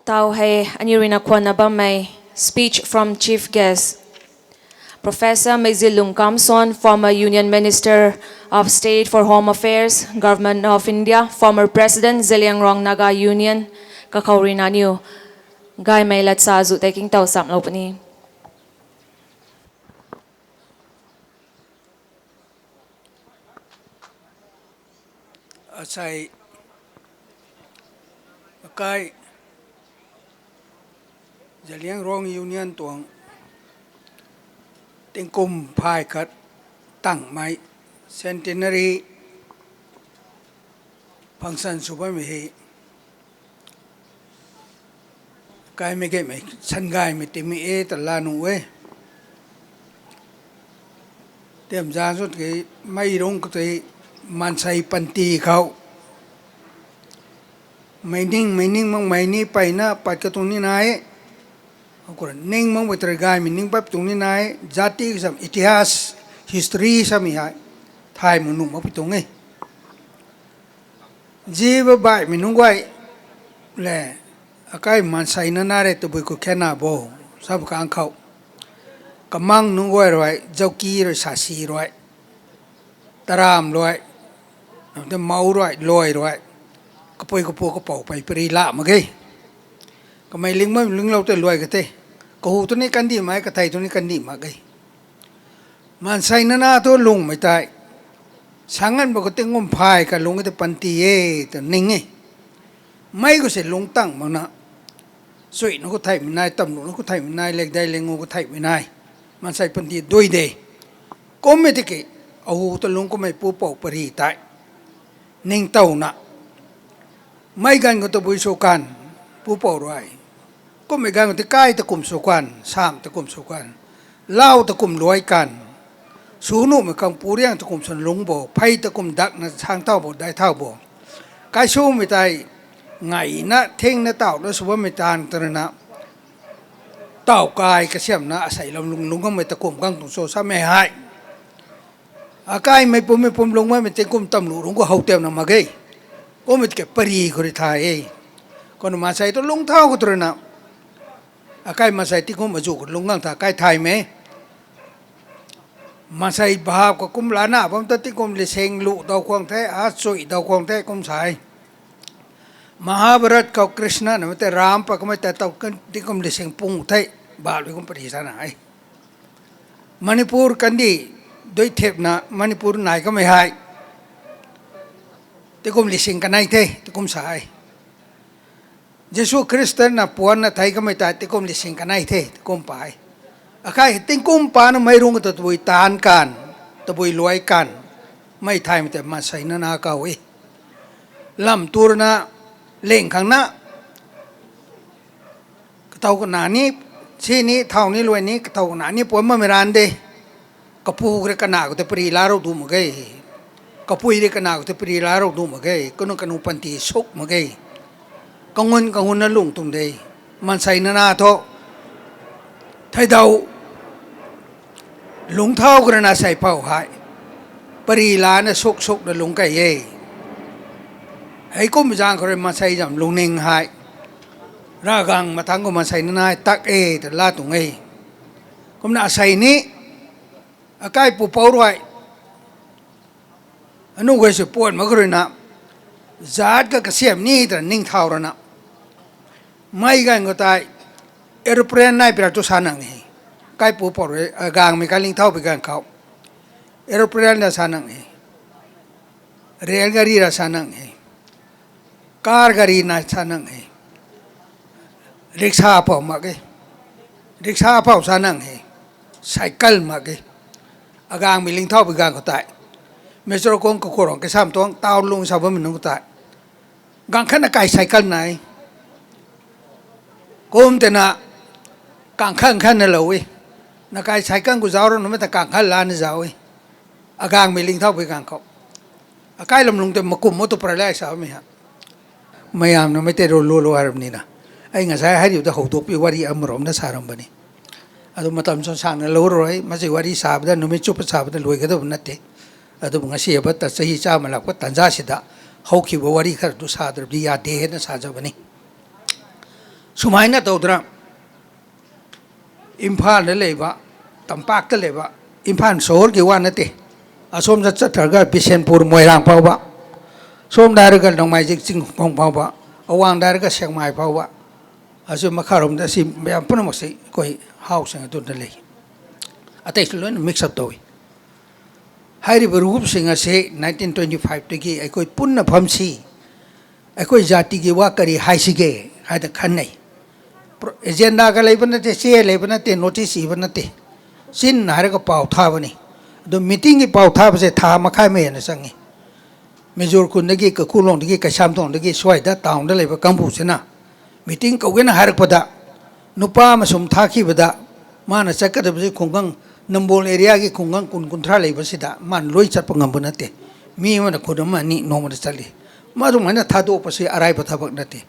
Tao hai anirina kwana ba may speech from chief guest Professor Mexilung Kamson, former Union Minister of State for Home Affairs, Government of India, former President Zeliangrong Naga Union, Kakaurina Niu, Gai may latsa zu taking tao sam lopani. Asai akai Zeliangrong Union tuang tingkum phai khat tang mai centenary function suba mi hi kai me ge mai san gai mi ti mi e ta la nu we tem ja sut ke mai rong ko te man sai pan ti khau mai ning mang mai ni pai na pat ka tu ni nai ko ning mang we tre gai mi ning pap tu ni nai jati sam itihas history sam hi thai mu nu ma pi tu ngai जीव bye मिनुगवाई ले acai मानसाई नारे तो बुई को खेना बो सब Kong खाओ कमांग नुगवाई रोय जौकी रो सासी रोय तराम रोय ते माउ रोय लोय रोय कपोई कपो कपो पाई परी ला मगे कमाई लिंग लो ते लोय गते कहू तो नहीं कंदी माय कथाई तो नहीं कंदी मगे मानसाई ना तो लुंग में ताई sangan ba ko tingom phai ka lung te panti e te ninge mai ko se lung tang ma na sui no ko thai mi nai tam no ko thai mi nai lek dai lengo ko thai mi nai man sai panti doi de ko me te ke au to lung ko mai pu pau pari tai ning tau na mai gan ko to bui so kan pu pau rai ko me gan te kai te kum so kan sam te kum so kan lao te kum loi kanสูนุมันคำปูเรียงตะกุมสนลงบ่ไพ่ตะกุมดักนะทางเต้าบ่ได้เท่าบ่กายสู้ไม่ได้ไงนะเท่งนะเต่าแล้วสวมไม่ตานตระนะเต่ากายกระเสียมนะอาศัยลำลุงก็ไม่ตะกุมกังตุงโซซาไม่หายอากายไม่ปุ่มลงไม่เป็นกุมตำลุงก็เฮาเต็มนะมาเกยก็ไม่เก็บปรีก็ได้ทายก็นมาใส่ตัวลงเท่าก็ตระนะอากายมาใส่ที่กุมมาจู่ลงกังถ้ากายไทยไหมมาใส่บาปก็กุมลานาผมตัดที่กุมเลเซงลุดาวควงแท้อาสุยดาวควงแท้กุมใส่มหาบารตกับคริชนะนะมันแต่รามปะก็ไม่แต่ตาวกันที่กุมเลเซงปุงแท้บาปเลยกุมปฏิสานายมณีปูร์กันดีโดยเทปนะมณีปูร์ไหนก็ไม่หายที่กุมเลเซงกันไหนแท้ที่กุมใส่เยซูคริสต์นะปวนนะไทยก็ไม่แต่ที่กุมเลเซงกันไหนแท้ที่กุมไปakai tingkum pan mai rung ta tui tan kan ta bui loi kan mai thai me te ma sai na na ka we lam tur na leng khang na ka tau ko na ni chi ni thau ni loi ni ka tau na ni poi ma me ran de ka pu gre ka na ko te pri la ro du ma ge ka pui re ka na ko te pri la ro du ma ge ko no ka nu pan ti sok ma ge ka ngun na lung tum de man sai na na tho thai dauลงเท้ากันนะใส่เผาหายปรีลานะสุกนะลงไก่เย่ให้กุมจางเขาเลยมาใส่จำลงเน่งหายร่ากังมาทั้งก็มาใส่นายตักแต่ลาตุงกุมน่าใส่นี้อาการปูเป้าด้วยอนุเวสปวดมาก็เลยนะจัดก็กระเสียมนี่แต่นิ่งเท้าแล้วนะไม่กันก็ตายเอรุเปรนนายเป็นตัวสานังนี่ใกล้ปูปอดกลางมีการลิงเท่าไปกันเขาเอโรเพลนราชานังเรือการีราชานังคาร์การีราชานังริกชาเผามาเกริกชาเผาชานังไซเคิลมาเกกลางมีลิงเท่าไปกันเขาตายเมื่อเราคงก็ขอร้องแค่สามตัวตาวลงชาวบ้านมันก็ตายกลางขันไก่ไซเคิลไหนกุมแต่นะกลางขันนั่นแหละเว้ยนักการใช้กันกุศลนั่นไม่แต่กางขันลานนี่จ้าเว้ยอากางมีลิงเท่าไปกางเขาอาการลำลงแต่มากุมมตุประเลสาวไม่ฮะไม่ยามนั่นไม่แต่โลอารมณ์นี่นะไอ้เงี้ยใช้ให้อยู่แต่หัวตัวปีวารีอมรมนั่นสารมบันนี่อาตุมาทำสร้างนั่นโลรอยมาสิวารีสาบนั่นนุ่มจุปสาบนั่นรวยก็ต้องนั่นเตะอาตุมาเสียบัตรสหิจ้ามาหลักว่าตันจ้าสิดาเขาคิดว่าวารีขัดตุสาดรบียาเดห์นั่นสาจบันนี่ सुमाइना तौद्रा Imphal लेबा तंपाक लेबा इम्फाल शहर की वा नते असोम चत्रगा बिशेनपुर मोइरांग फावबा सोम दारगा नोंमाइजिक चिंगखों फावबा अवांग दारगा सेंगमाइ फावबा असो मखारोम दा सि मयाम पुनमसे कोई housing अदुन ले अतै लोन मिक्स अप तोइ हाइरिबा रूप सिंग असे 1925 तगी अकोइ पुन्ना फमसी अकोइ जाति की वा करी हाइसिगे हाइदा खन्नै एजेंडा का लेबन नते से लेबन नते नोटिस इबन नते सिन हारगा पाउ थाबनी दो मीटिंग की पाउ थाबसे था मखाइ मे न संगी मेजोर कुंदगी ककुलोंदगी कैसामतोंदगी स्वाइदा टाउन दा लेबा कंबुसना मीटिंग कौगेना हारकपदा नुपा मसुम थाखिबदा माना चक्कदबजे खुंगंग नंबोल एरिया की खुंगंग कुन कुंथ्रा लेबसिदा मान लोइ चटप ngam नते मी मन खुदम नि नोमदा चली मादु माना थादोपसे अराइबा थबक नते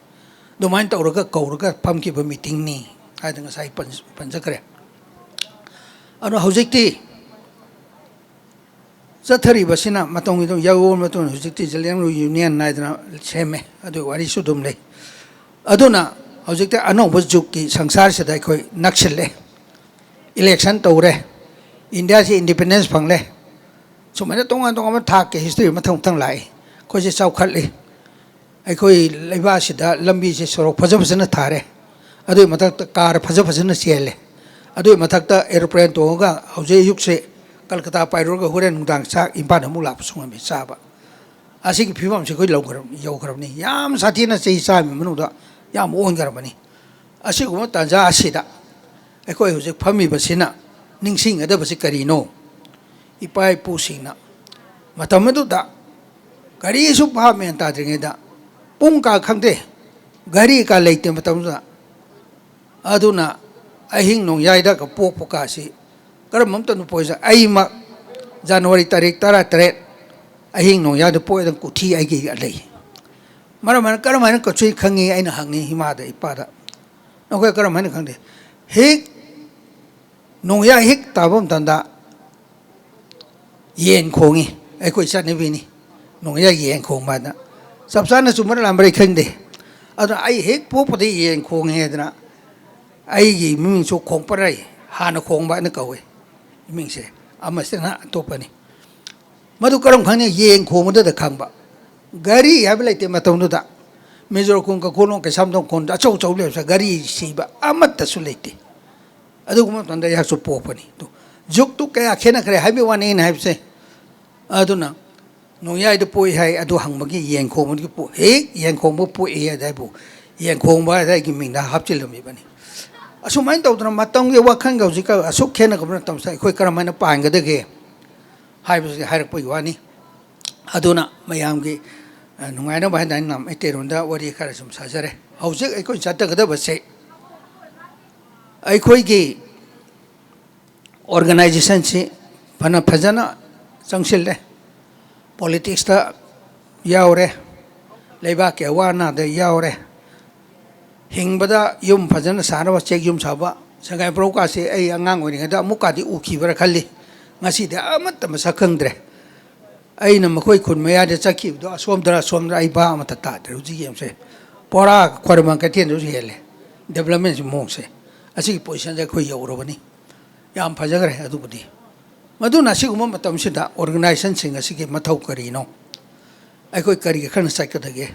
दुमाइन तौरगा कौरगा फमकिबा मीटिंग नि आइदंग साइ पंजकरे अनु हौजिकति चथरिबसिना मतोंगि दो यावो मतों हौजिकति जलेंग यूनियन नाइदना सेमे अदु वारी सुदुम ले अदुना हौजिकति अनौब जुगकी संसार से अखोइ नक्सले इलेक्शन तौरे इंडिया से इंडिपेंडेंस फंगले सुमाइना तोंगा तोंगा थाक के हिस्ट्री मथंग थंग लाई खोजे चौखटले अखोइ लेबासिदा लंबी से सोरक फजब फजन थारे अदु मथक कार फजब फजन चेले अदु मथक एरोप्लेन तोंगा हौजे युग से कलकत्ता पाइरोगा होरेन नुदांग चाक इम्फाल अमु लाप सुंगमी चाबा असिगी फिबम से कोइ यौगरबनी याम साथीना चै चामी मनुदा याम ओनगरबनी असिगुम तंजा असिदा अखोइ हुजे फमीबसिना निंगसिंग अदबसि करिनो इपाइ पुसिंगना मतमदुदा करिसु भामेन ताद्रिङेदा पुंग का खंगदे गरी का लेते मतमदा अदुना अहिंग नों याइदा का पोक पोकासी करम ममतनु पोइजा अइमा जनवरी तारीख 13 अहिंग नों याद पोइदा कुठी आइगी अलै मरमन करमन कचुइ खंगी आइना हंगी हिमादा इपादा नोगे करमन खंगदे हेक नों या हेक ताबम तंदा येन खोंगी अखोइ चटनिबिनी नों या येन खोंबादा सबसाना सुमर लामरे खंगदे अदु आई हेक पोपदे येन खोंगेदना आइगी मिमिंसु खोंपराई हाना खोंबा न कवे मिमिंसे अमसना तोपनी मधु करम खंगे येन खोंगदे खंबा गाड़ी हाब लेते मतौनुदा मेजोर कुंग का कोलों के सामने कोन अचौ चौ लेबसा गाड़ी सीबा अमत्तसु लेते अदुगुम तंदा यासु पोपनी तो जुग तु कया खेना करे हाबे वाने न हाबसे अदुना नोयाई दो पोई है अदु हंगमगी येन खोंगमगी पो हे येन खोंगबो पोई है दाइबो येन खोंगबा दाइगी मिंदा हापचिलमी बनी असुमाइन तौदना मतंगे वखन गौजिका असुक खेना गबना तमसा अखोइ करमाइना पांगदगे हाइबसे हारकपई वानी अदुना मयामगी नुंगाइना बाहायना नाम एतेरोंदा वरी खरा सुम साजरे हौजिक अखोइ चटगदबसे अखोइगी ऑर्गेनाइजेशन से फना फजना चंगसिले पॉलिटिक्स ता यावरे लेबा के वाना दे यावरे हिंगबदा युम फजना सानवा चेक युम साबा संगाय प्रोका से आई अंगांग ओनिगदा मुकादी उखिबरा खल्ली ngasi de amat masa khangdre aina makoi khun maya de chakhi do somdra ai ba amata ta de uji yem se pora khorma ka tien du hele development mong se asi position ja khoi yorobani yam phajagre adu budi madu nasi gum matam sida organization sing asi ke mathau kari no ai koi kari ke khana sai ka dage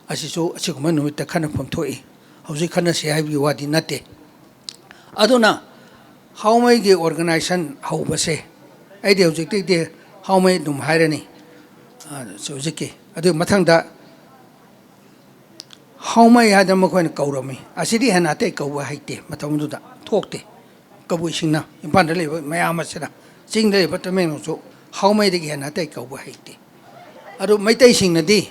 asi so asi gum nu ta khana phom thoi hauji khana se ai bi wadi nate aduna how mai ge organization how base ai de hauji de how mai dum hairani so jike adu mathang da how mai ha da makoi na kaurami asidi hana te kawa haite matam du da thokte kabui singna impan le mayam asira sing de batame no so how mai de hana te kawa haite adu mai tai singna di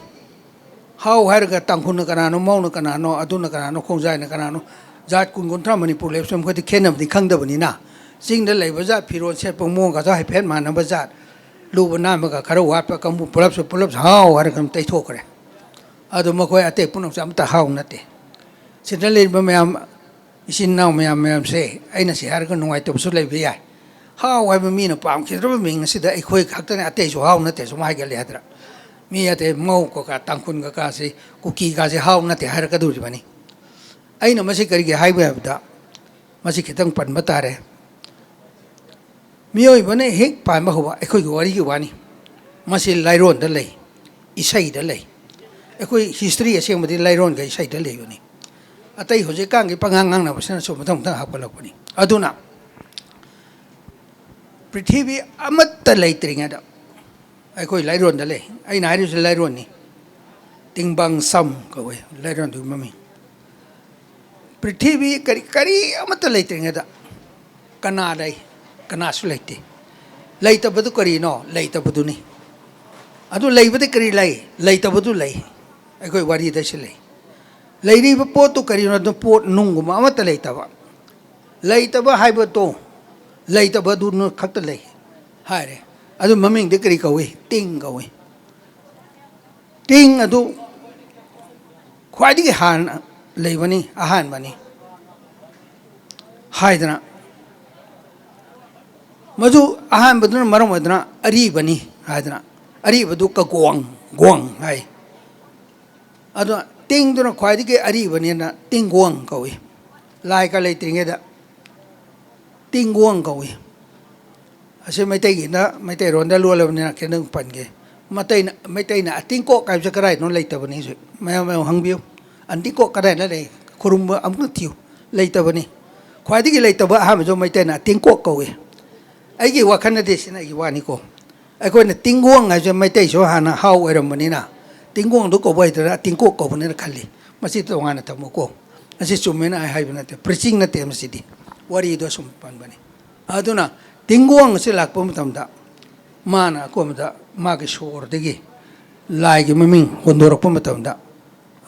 how har ga tangkhun kana no mau no kana no adu na kana no khongjai na kana no जात कुन गुंथ्रा मणिपुर लेबसम खदि खेनबदि खंगदबनि ना सिंग the लेब जात फिरोन से पमो गा जा hyphen मानब जात लुब नाम गा खर वाप कमु पुलप हाउ हर कम तै थोकरे अदु मखोय अते पुनम अमता हाउ नते सिदा लेब मयाम इसिन नाउ मयाम से आइना से हर ग नुंगाइ तबसु लेबे याय हाउ हाइब मीना पाम खिद्रब मिंग सिदा एखोय खक्तने अते जो हाउ नते सो माइ गले हद्रा मी अते मौ को का तांखुन गा से कुकी गा से हाउ नते हर कदुरि बनी ꯑꯩꯅ ꯃꯁꯤ ꯀꯔꯤꯒꯤ ꯍꯥꯏꯕ ꯍꯥꯏꯕꯗ ꯃꯁꯤ ꯈꯤꯇꯪ ꯄꯟꯕ ꯇꯥꯔꯦ ꯃꯤꯑꯣꯏꯕꯅ ꯍꯦꯛ ꯄꯥꯟꯕ ꯍꯧꯕ ꯑꯩꯈꯣꯏꯒꯤ ꯋꯥꯔꯤꯒꯤ ꯋꯥꯅꯤ ꯃꯁꯤ ꯂꯥꯏꯔꯣꯟꯗ ꯂꯩ ꯏꯁꯩꯗ ꯂꯩ ꯑꯩꯈꯣꯏ ꯍꯤꯁꯇ꯭ꯔꯤ ꯑꯁꯦꯡꯕꯗꯤ ꯂꯥꯏꯔꯣꯟꯒ ꯏꯁꯩꯗ ꯂꯩꯕꯅꯤ ꯑꯇꯩ ꯍꯧꯖꯤꯛꯀꯥꯟꯒꯤ ꯄꯉꯥꯡ ꯉꯥꯡꯅꯕꯁꯤꯅꯁꯨ ꯃꯊꯪ ꯃꯊꯪ ꯍꯥꯞꯀꯠꯂꯛꯄꯅꯤ ꯑꯗꯨꯅ ꯄ꯭ꯔꯤꯊꯤꯕꯤ ꯑꯃꯠꯇ ꯂꯩꯇ꯭ꯔꯤꯉꯩꯗ ꯑꯩꯈꯣꯏ ꯂꯥꯏꯔꯣꯟꯗ ꯂꯩ ꯑꯩꯅ ꯍꯥꯏꯔꯤꯕꯁꯤ ꯂꯥꯏꯔꯣꯟꯅꯤ ꯇꯤꯡꯕꯪ ꯁꯝ ꯀꯧꯋꯦ ꯂꯥꯏꯔꯣꯟꯗꯨꯒꯤ ꯃꯃꯤꯡ ꯄ꯭ꯔꯤꯊꯤꯕꯤ ꯀꯔꯤ ꯑꯃꯠꯇ ꯂꯩꯇ꯭ꯔꯤꯉꯩꯗ ꯀꯅꯥ ꯂꯩ ꯀꯅꯥꯁꯨ ꯂꯩꯇꯦ ꯂꯩꯇꯕꯗꯨ ꯀꯔꯤꯅꯣ ꯂꯩꯇꯕꯗꯨꯅꯤ ꯑꯗꯨ ꯂꯩꯕꯗꯤ ꯀꯔꯤ ꯂꯩ ꯂꯩꯇꯕꯗꯨ ꯂꯩ ꯑꯩꯈꯣꯏ ꯋꯥꯔꯤꯗꯁꯨ ꯂꯩ ꯂꯩꯔꯤꯕ ꯄꯣꯠꯇꯨ ꯀꯔꯤꯅꯣ ꯑꯗꯨ ꯄꯣꯠ ꯅꯨꯡꯒꯨꯝꯕ ꯑꯃꯠꯇ ꯂꯩꯇꯕ ꯂꯩꯇꯕ ꯍꯥꯏꯕꯗꯣ ꯂꯩꯇꯕꯗꯨꯅ ꯈꯛꯇ ꯂꯩ ꯍꯥꯏꯔꯦ ꯑꯗꯨ ꯃꯃꯤꯡꯗꯤ ꯀꯔꯤ ꯀꯧꯏ ꯇꯤꯡ ꯀꯧꯏ ꯇꯤꯡ ꯑꯗꯨ ꯈ꯭ꯋꯥꯏꯗꯒꯤ ꯍꯥꯟꯅ ꯂꯩꯕꯅꯤ ꯑꯍꯥꯟꯕꯅꯤ ꯍꯥꯏꯗꯅ ꯃꯗꯨ ꯑꯍꯥꯟꯕꯗꯨꯅ ꯃꯔꯝ ꯑꯣꯏꯗꯨꯅ ꯑꯔꯤꯕꯅꯤ ꯍꯥꯏꯗꯅ ꯑꯔꯤꯕꯗꯨ ꯀꯒꯣꯡ ꯒꯣꯡ ꯍꯥꯏ ꯑꯗꯨ ꯇꯤꯡꯗꯨꯅ ꯈ꯭ꯋꯥꯏꯗꯒꯤ ꯑꯔꯤꯕꯅꯤꯅ ꯇꯤꯡꯒꯣꯡ ꯀꯧꯏ ꯂꯥꯏꯒ ꯂꯩꯇ꯭ꯔꯤꯉꯩꯗ ꯇꯤꯡꯒꯣꯡ ꯀꯧꯏ ꯑꯁꯤ ꯃꯩꯇꯩꯒꯤꯅ ꯃꯩꯇꯩꯔꯣꯟꯗ ꯂꯣꯜꯂꯕꯅꯤꯅ ꯈꯤꯇꯪ ꯄꯟꯒꯦ ꯃꯩꯇꯩꯅ ꯑꯇꯤꯡꯀꯣꯛ ꯍꯥꯏꯕꯁꯦ ꯀꯗꯥꯏꯗꯅꯣ ꯂꯩꯇꯕꯅꯤ ꯍꯧꯖꯤꯛ ꯃꯌꯥꯝ ꯃꯌꯥꯝ ꯍꯪꯕꯤꯌꯨ ꯑꯟꯇꯤꯀꯣꯛ ꯀꯗꯥꯏꯗ ꯂꯩ ꯈꯨꯔꯨꯝꯕ ꯑꯃꯨꯛꯇ ꯊꯤꯌꯨ ꯂꯩꯇꯕꯅꯤ ꯈ꯭ꯋꯥꯏꯗꯒꯤ ꯂꯩꯇꯕ ꯑꯍꯥꯟꯕꯁꯨ ꯃꯩꯇꯩꯅ ꯇꯤꯡꯀꯣꯛ ꯀꯧꯏ ꯑꯩꯒꯤ ꯋꯥꯈꯜꯗꯗꯤ ꯁꯤꯅ ꯑꯩꯒꯤ ꯋꯥꯅꯤꯀꯣ ꯑꯩꯈꯣꯏꯅ ꯇꯤꯡꯒꯣꯡ ꯍꯥꯏꯕꯁꯦ ꯃꯩꯇꯩꯁꯨ ꯍꯥꯟꯅ ꯍꯥꯎ ꯑꯣꯏꯔꯝꯕꯅꯤꯅ ꯇꯤꯡꯒꯣꯡꯗꯨ ꯀꯧꯕ ꯍꯩꯇ꯭ꯔꯒ ꯇꯤꯡꯀꯣꯛ ꯀꯧꯕꯅꯤꯅ ꯈꯜꯂꯤ ꯃꯁꯤ ꯇꯣꯉꯥꯟꯅ ꯊꯝꯃꯨꯀꯣ ꯃꯁꯤ ꯆꯨꯝꯃꯦꯅ ꯑꯩ ꯍꯥꯏꯕ ꯅꯠꯇꯦ ꯄ꯭ꯔꯤꯆꯤꯡ ꯅꯠꯇꯦ ꯃꯁꯤꯗꯤ ꯋꯥꯔꯤꯗꯣ ꯁꯨꯝ ꯄꯟꯕꯅꯤ ꯑꯗꯨꯅ ꯇꯤꯡꯒꯣꯡ ꯑꯁꯤ ꯂꯥꯛꯄ ꯃꯇꯝꯗ ꯃꯥꯅ ꯑꯀꯣꯟꯕꯗ ꯃꯥꯒꯤ ꯁꯣꯔꯗꯒꯤ ꯂꯥꯏꯒꯤ ꯃꯃꯤꯡ ꯍꯣꯟꯗꯣꯔꯛꯄ ꯃꯇꯝꯗ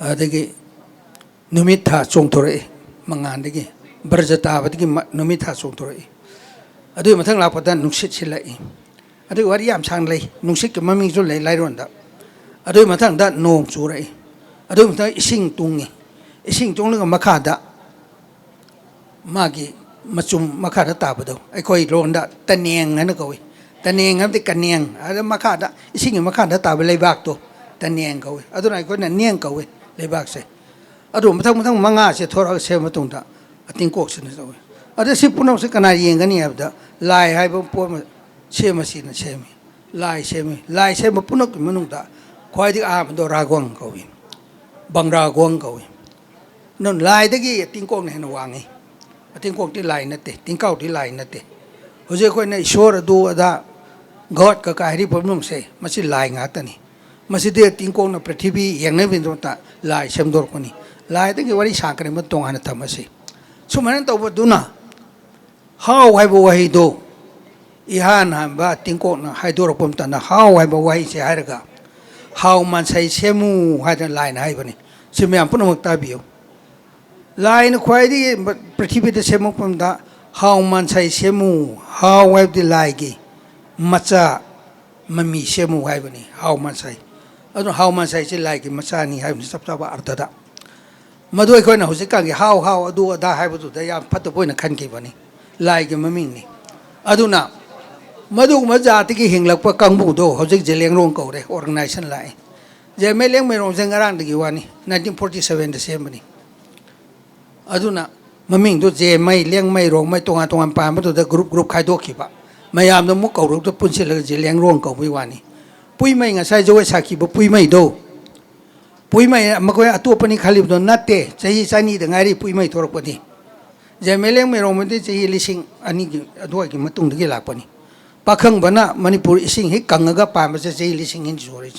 ꯑꯗꯒꯤ ꯅꯨꯃꯤꯠ ꯊꯥ ꯆꯣꯡꯊꯣꯔꯛꯏ ꯃꯉꯥꯟꯗꯒꯤ ꯕ꯭ꯔꯖ ꯇꯥꯕꯗꯒꯤ ꯅꯨꯃꯤꯠ ꯊꯥ ꯆꯣꯡꯊꯣꯔꯛꯏ ꯑꯗꯨꯒꯤ ꯃꯊꯪ ꯂꯥꯛꯄꯗ ꯅꯨꯡꯁꯤꯠ ꯁꯤꯜꯂꯛꯏ ꯑꯗꯨꯒꯤ ꯋꯥꯔꯤ ꯌꯥꯝ ꯁꯥꯡꯅ ꯂꯩ ꯅꯨꯡꯁꯤꯠꯀꯤ ꯃꯃꯤꯡꯁꯨ ꯂꯩ ꯂꯥꯏꯔꯣꯟꯗ ꯑꯗꯨꯒꯤ ꯃꯊꯪꯗ ꯅꯣꯡ ꯆꯨꯔꯛꯏ ꯑꯗꯨꯒꯤ ꯃꯊꯪꯗ ꯏꯁꯤꯡ ꯇꯨꯡꯉꯤ ꯏꯁꯤꯡ ꯇꯨꯡꯂꯒ ꯃꯈꯥꯗ ꯃꯥꯒꯤ ꯃꯆꯨꯝ ꯃꯈꯥꯗ ꯇꯥꯕꯗꯣ ꯑꯩꯈꯣꯏ ꯂꯣꯟꯗ ꯇꯅꯦꯡ ꯍꯥꯏꯅ ꯀꯧꯏ ꯇꯅꯦꯡ ꯍꯥꯏꯕꯗꯤ ꯀꯅꯦꯡ ꯑꯗ ꯃꯈꯥꯗ ꯏꯁꯤꯡꯒꯤ ꯃꯈꯥꯗ ꯇꯥꯕ ꯂꯩꯕꯥꯛꯇꯣ ꯇꯅꯦꯡ ꯀꯧꯏ ꯑꯗꯨꯅ ꯑꯩꯈꯣꯏꯅ ꯅꯦꯡ ꯀꯧꯏ ꯂꯩꯕꯥꯛꯁꯦ ꯑꯗꯨ ꯃꯊꯪ ꯃꯊꯪ ꯃꯉꯥꯁꯦ ꯊꯣꯔꯛꯑꯒ ꯁꯦꯝꯕ ꯃꯇꯨꯡꯗ ꯇꯤꯡꯀꯣꯛꯁꯤꯅ ꯇꯧꯏ ꯑꯗ ꯁꯤ ꯄꯨꯝꯅꯃꯛꯁꯦ ꯀꯅꯥ ꯌꯦꯡꯒꯅꯤ ꯍꯥꯏꯕꯗ ꯂꯥꯏ ꯍꯥꯏꯕ ꯄꯣꯠ ꯁꯦꯝꯃꯁꯤꯅ ꯁꯦꯝꯃꯤ ꯂꯥꯏ ꯁꯦꯝꯃꯤ ꯂꯥꯏ ꯁꯦꯝꯕ ꯄꯨꯝꯅꯃꯛꯀꯤ ꯃꯅꯨꯡꯗ ꯈ꯭ꯋꯥꯏꯗꯒꯤ ꯑꯍꯥꯟꯕꯗꯣ ꯔꯥꯒꯣꯡ ꯀꯧꯏ ꯕꯪꯒ꯭ꯔꯥꯒꯣꯡ ꯀꯧꯏ ꯑꯗꯨꯅ ꯂꯥꯏꯗꯒꯤ ꯇꯤꯡꯀꯣꯛꯅ ꯍꯦꯟꯅ ꯋꯥꯡꯉꯤ ꯇꯤꯡꯀꯣꯛꯇꯤ ꯂꯥꯏ ꯅꯠꯇꯦ ꯇꯤꯡꯀꯥꯎꯗꯤ ꯂꯥꯏ ꯅꯠꯇꯦ ꯍꯧꯖꯤꯛ ꯑꯩꯈꯣꯏꯅ ꯏꯁꯣꯔ ꯑꯗꯨ ꯑꯗꯥ ꯒꯣꯠ ꯀꯀꯥ ꯍꯥꯏꯔꯤꯕ ꯄꯨꯝꯅꯃꯛꯁꯦ ꯃꯁꯤ ꯂꯥꯏ ꯉꯥꯛꯇꯅꯤ ꯃꯁꯤꯗꯤ ꯇꯤꯡꯀꯣꯛꯅ ꯄ꯭ꯔꯤꯊꯤꯕꯤ ꯌꯦꯡꯅꯕꯒꯤꯗꯃꯛꯇ ꯂꯥꯏ ꯁꯦꯝꯗꯣꯔꯛꯄꯅꯤ ꯂꯥꯏꯗꯒꯤ ꯋꯥꯔꯤ ꯁꯥꯈ꯭ꯔꯦ ꯃꯗꯨ ꯇꯣꯉꯥꯟꯅ ꯊꯝꯃꯁꯤ ꯁꯨꯃꯥꯏꯅ ꯇꯧꯕꯗꯨꯅ ꯍꯥꯎ ꯍꯥꯏꯕ ꯋꯥꯍꯩꯗꯣ ꯏꯍꯥꯟ ꯍꯥꯟꯕ ꯇꯤꯡꯀꯣꯛꯅ ꯍꯥꯏꯗꯣꯔꯛꯄ ꯃꯇꯝꯗ ꯍꯥꯎ ꯍꯥꯏꯕ ꯋꯥꯍꯩꯁꯦ ꯍꯥꯏꯔꯒ ꯍꯥꯎ ꯃꯥꯟꯁꯩ ꯁꯦꯝꯃꯨ ꯍꯥꯏꯗꯅ ꯂꯥꯏꯅ ꯍꯥꯏꯕꯅꯤ ꯁꯤ ꯃꯌꯥꯝ ꯄꯨꯝꯅꯃꯛ ꯇꯥꯕꯤꯌꯨ ꯂꯥꯏꯅ ꯈ꯭ꯋꯥꯏꯗꯒꯤ ꯄ꯭ꯔꯤꯊꯤꯕꯤꯗ ꯁꯦꯝꯃꯛꯄ ꯃꯇꯝꯗ ꯍꯥꯎ ꯃꯥꯟꯁꯩ ꯁꯦꯝꯃꯨ ꯍꯥꯎ ꯍꯥꯏꯕꯗꯤ ꯂꯥꯏꯒꯤ ꯃꯆꯥ ꯃꯃꯤ ꯁꯦꯝꯃꯨ ꯍꯥꯏꯕꯅꯤ ꯍꯥꯎ ꯃꯥꯟꯁꯩ ꯑꯗꯨꯅ ꯍꯥꯎ ꯃꯥꯟꯁꯩꯁꯤ ꯂꯥꯏꯒꯤ ꯃꯆꯥꯅꯤ ꯍꯥꯏꯕꯁꯤ ꯆꯞ ꯆꯥꯕ ꯑꯔꯊꯗ ꯃꯗꯨ ꯑꯩꯈꯣꯏꯅ ꯍꯧꯖꯤꯛꯀꯥꯟꯒꯤ ꯍꯥꯎ ꯍꯥꯎ ꯑꯗꯨ ꯑꯗꯥ ꯍꯥꯏꯕꯗꯨꯗ ꯌꯥꯝ ꯐꯠꯇꯕ ꯑꯣꯏꯅ ꯈꯟꯈꯤꯕꯅꯤ ꯂꯥꯏꯒꯤ ꯃꯃꯤꯡꯅꯤ ꯑꯗꯨꯅ ꯃꯗꯨꯒꯨꯝꯕ ꯖꯥꯇꯤꯒꯤ ꯍꯤꯡꯂꯛꯄ ꯀꯥꯡꯕꯨꯗꯣ ꯍꯧꯖꯤꯛ ꯖꯦꯂꯦꯡꯔꯣꯡ ꯀꯧꯔꯦ ꯑꯣꯔꯒꯅꯥꯏꯖꯦꯁꯟ ꯂꯥꯛꯑꯦ ꯖꯦꯃꯦꯂꯦꯡꯃꯩꯔꯣꯡꯁꯦ ꯉꯔꯥꯡꯗꯒꯤ ꯋꯥꯅꯤ 1947ꯗ ꯁꯦꯝꯕꯅꯤ ꯑꯗꯨꯅ ꯃꯃꯤꯡꯗꯨ ꯖꯦꯃꯩ ꯂꯦꯡꯃꯩ ꯔꯣꯡꯃꯩ ꯇꯣꯉꯥꯟ ꯇꯣꯉꯥꯟ ꯄꯥꯟꯕꯗꯨꯗ ꯒ꯭ꯔꯨꯞ ꯒ꯭ꯔꯨꯞ ꯈꯥꯏꯗꯣꯛꯈꯤꯕ ꯃꯌꯥꯝꯗ ꯑꯃꯨꯛ ꯀꯧꯔꯛꯇ ꯄꯨꯟꯁꯤꯜꯂꯒ ꯖꯦꯂꯦꯡꯔꯣꯡ ꯀꯧꯕꯒꯤ ꯋꯥꯅꯤ ꯄꯨꯏꯃꯩ ꯉꯁꯥꯏ ꯖꯒꯣꯏ ꯁꯥꯈꯤꯕ ꯄꯨꯏꯃꯩꯗꯣ ꯄꯨꯏꯃꯩ ꯃꯈꯣꯏ ꯑꯇꯣꯞꯄꯅꯤ ꯈꯜꯂꯤꯕꯗꯣ ꯅꯠꯇꯦ ꯆꯍꯤ 2,000ꯗ ꯉꯥꯏꯔꯤ ꯄꯨꯏꯃꯩ ꯊꯣꯔꯛꯄꯗꯤ ꯖꯦꯃꯦꯂꯦꯡꯃꯩꯔꯣꯡꯃꯩꯗꯤ ꯆꯍꯤ 2,000ꯒꯤ ꯑꯗꯨꯋꯥꯏꯒꯤ ꯃꯇꯨꯡꯗꯒꯤ ꯂꯥꯛꯄꯅꯤ ꯄꯥꯈꯪꯕꯅ ꯃꯅꯤꯄꯨꯔ ꯏꯁꯤꯡ ꯍꯦꯛ ꯀꯪꯉꯒ ꯄꯥꯟꯕꯁꯦ ꯆꯍꯤ 1,000 ꯁꯨꯔꯦ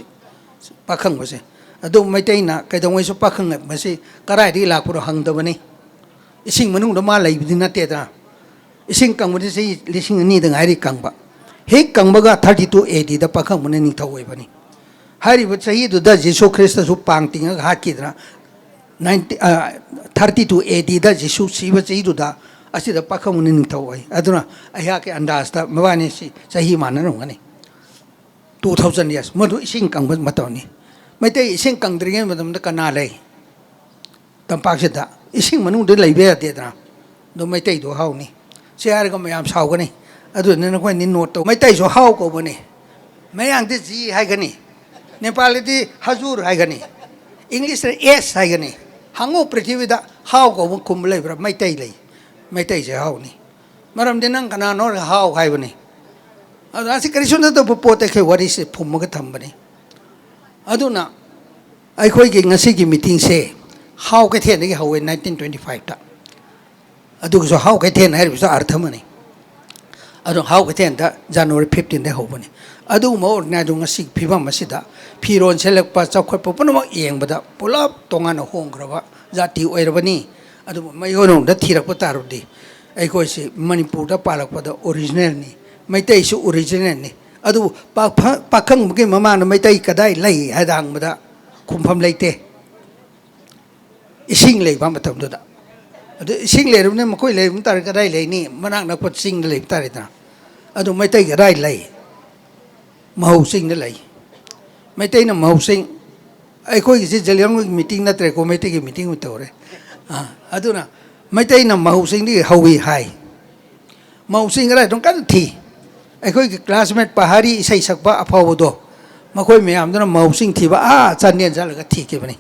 ꯄꯥꯈꯪꯕꯁꯦ ꯑꯗꯨ ꯃꯩꯇꯩꯅ ꯀꯩꯗꯧꯉꯩꯁꯨ ꯄꯥꯈꯪꯕꯁꯤ ꯀꯗꯥꯏꯗꯒꯤ ꯂꯥꯛꯄꯅꯣ ꯍꯪꯗꯕꯅꯤ ꯏꯁꯤꯡ ꯃꯅꯨꯡꯗ ꯃꯥ ꯂꯩꯕꯗꯤ ꯅꯠꯇꯦꯗꯅ ꯏꯁꯤꯡ ꯀꯪꯕꯗꯤ ꯆꯍꯤ 2,000ꯗ ꯉꯥꯏꯔꯤ ꯀꯪꯕ ꯍꯦꯛ ꯀꯪꯕꯒ 32 ADꯗ ꯄꯥꯈꯪꯕꯅ ꯅꯤꯡꯊꯧ ꯑꯣꯏꯕꯅꯤ ꯍꯥꯏꯔꯤꯕ ꯆꯍꯤꯗꯨꯗ ꯖꯤꯁꯨ ꯈ꯭ꯔꯤꯁꯇꯁꯨ ꯄꯥꯡ ꯇꯤꯡꯉꯒ ꯍꯥꯠꯈꯤꯗꯅ 32 ADꯗ ꯖꯤꯁꯨ ꯁꯤꯕ ꯆꯍꯤꯗꯨꯗ ꯑꯁꯤꯗ ꯄꯥꯈꯪꯕꯅ ꯅꯤꯡꯊꯧ ꯑꯣꯏ ꯑꯗꯨꯅ ꯑꯩꯍꯥꯛꯀꯤ ꯑꯟꯗꯥꯖꯇ ꯃꯕꯥꯅꯤꯁꯤ ꯆꯍꯤ ꯃꯥꯟꯅꯔꯝꯒꯅꯤ 2000 years ꯃꯗꯨ ꯏꯁꯤꯡ ꯀꯪꯕ ꯃꯇꯝꯅꯤ ꯃꯩꯇꯩ ꯏꯁꯤꯡ ꯀꯪꯗ꯭ꯔꯤꯉꯩ ꯃꯇꯝꯗ ꯀꯅꯥ ꯂꯩ ꯇꯝꯄꯥꯛꯁꯤꯗ ꯏꯁꯤꯡ ꯃꯅꯨꯡꯗ ꯂꯩꯕ ꯌꯥꯗꯦꯗꯅ ꯑꯗꯨ ꯃꯩꯇꯩꯗꯣ ꯍꯥꯎꯅꯤ ꯁꯤ ꯍꯥꯏꯔꯒ ꯃꯌꯥꯝ ꯁꯥꯎꯒꯅꯤ ꯑꯗꯨꯅ ꯅꯈꯣꯏꯅꯤ ꯅꯣꯠ ꯇꯧ ꯃꯩꯇꯩꯁꯨ ꯍꯥꯎ ꯀꯧꯕꯅꯤ ꯃꯌꯥꯡꯗꯤ ꯖꯤ ꯍꯥꯏꯒꯅꯤ ꯅꯦꯄꯥꯂꯤꯗꯤ ꯍꯖꯨꯔ ꯍꯥꯏꯒꯅꯤ ꯏꯪꯂꯤꯁꯇ ꯑꯦꯁ ꯍꯥꯏꯒꯅꯤ ꯍꯪꯉꯨ ꯄ꯭ꯔꯤꯊꯤꯕꯤꯗ how go kum labor, my daily, my days a honey. Madam Denangana nor how hivany. I think I should not have what is a Pumogatambani. Aduna, I quite getting a city meeting say, how get here how in 1925. I do so how get in here with Artamani. I don't how get in that January 15 the hoping. I do more than I do a sick Piva Masida, Piro and select parts of Quapono Yang, but pull up Tongana home grava, Zati Erabani. I do my own the Tirapotardi. I go say Manipur the Palak original. May take so originally. Adu Pakang became a man, may take a die lay, Hadang, but that Kumpam late. Sing lay, Bamatam do that. Sing lay, Namakoy lay, Taraka lay, Manana put sing lay, Tarita. Adu may take a die lay. Maho sing the lay. May take a mouse sing. I call it a young meeting that I go may take a meeting with Tore. Aduna, may take a mouse sing the how we high. Mouse sing right, don't cut tea. I go classmate Pahari say Sakba Apawado. Makoy me, I'm not a mousing Tiba, Sandian Zalaga Tikibani.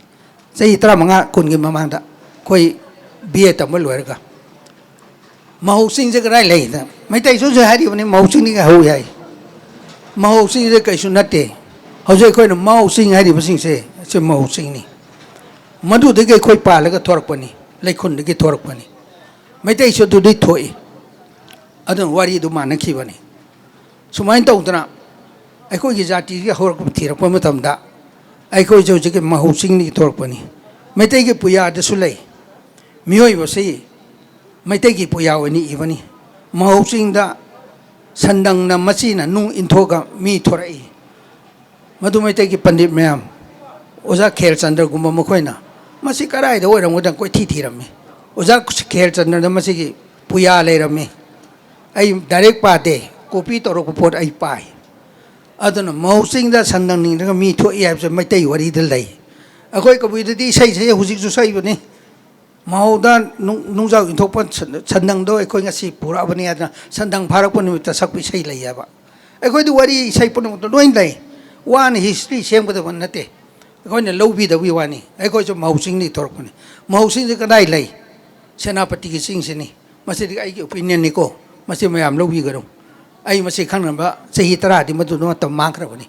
Say Tramanga Kungi Mamanda, Koi Beata Mulwerga. Mousing the right later. My take so had even mousing a hoe. Mousing the Kashunate. Jose Coin mousing had even say, it's a mousing. Madu de get quite pa like a torpany, like couldn't get torpany. My take so to the toy. I don't worry to Manakivani. So mine don't know. I go is at the Hork Tirapomatamda. I go to get Mahosing the Torpany. May take a Puya de Soleil. Mio was say, may take a Puya any evening. Mahosing the Sandang na Masina, no in Toga, me Torai. Madu may take a Pandit Mam. Was that cares under Gumamoquena? Masikarai, the word wouldn't quite tea me. Was that cares under the Masiki Puya later me? I direct party. Copy or report I buy. I don't know, mousing that Sandang me to Eabs my day what he delay. A quick with the say, who's to say with me? Maudan knows out in Topan Sandang do, a coin a sea, poor Abaniana, Sandang Parapon with the Sapi say layaba. I go to worry, say, put on the doing day. One history, same with the one that day. I go in a low bid of Wiwani. I go to mousing the Torpony. Mousing the Kadai lay. Senapati sings in it. Must I opinion Nico? Must I am low vigor. I must say, Kanamba, say he tried him to not the Mancravani.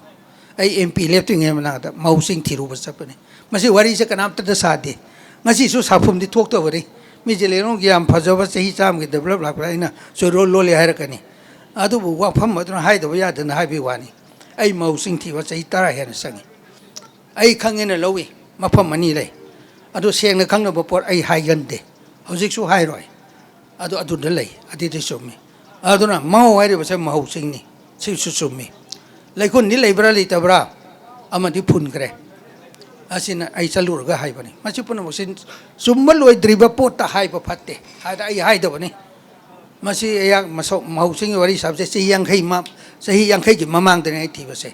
I MP left him another, mousing Tiru was happening. Must say, what is it after the Sadi? Must he so from the talked over it? Mijileno Giam Pazova say he's armed with the blah blah blah, so roll lolly harakani. Adu walk from hide the way at the Happy one. I mousing tea was a Tara and sang. I come in a lowy, Mapa Manile. Adu saying the Kanga port I high gande. How's it so high roy? Adu delay, I did it show me. I don't know, Mao was a mousing me, seems to show me. Like on the liberally tabra, Amadi Pungre. As in I salute a high bunny. Machipon was in Sumalo driba pota high papate. Had I hide the bunny. Masi a young mousing or is subject, say young hay map, say he young cake, mamang the native say.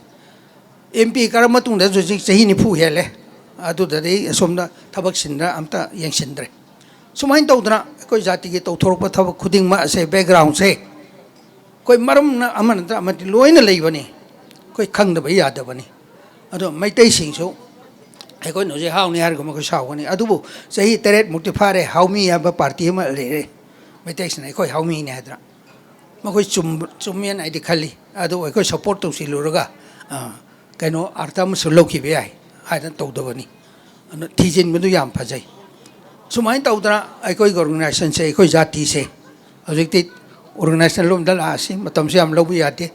MP Karamatun, that's what say he poo hele. I do the day, some the tabak sindra, amta young sindre. So mine told her, because I get to Torpa Tabak Kuding say background say. Quite marum amanda matiloina labani. Quite kang the bayadabani. I don't my tasting so. I go no say how near Gomako I do say he terret multipare how me have a party my tasting I quite how me nadra. Mako Sumian idically. I do I go support to Siluraga. Cano Artam Soloki Bay. I don't told the bunny. And teaching Meduyam Pazay. So mine told her I go organization say, go Zati say. Objected. Organization lum dal asi matam siam lobi ate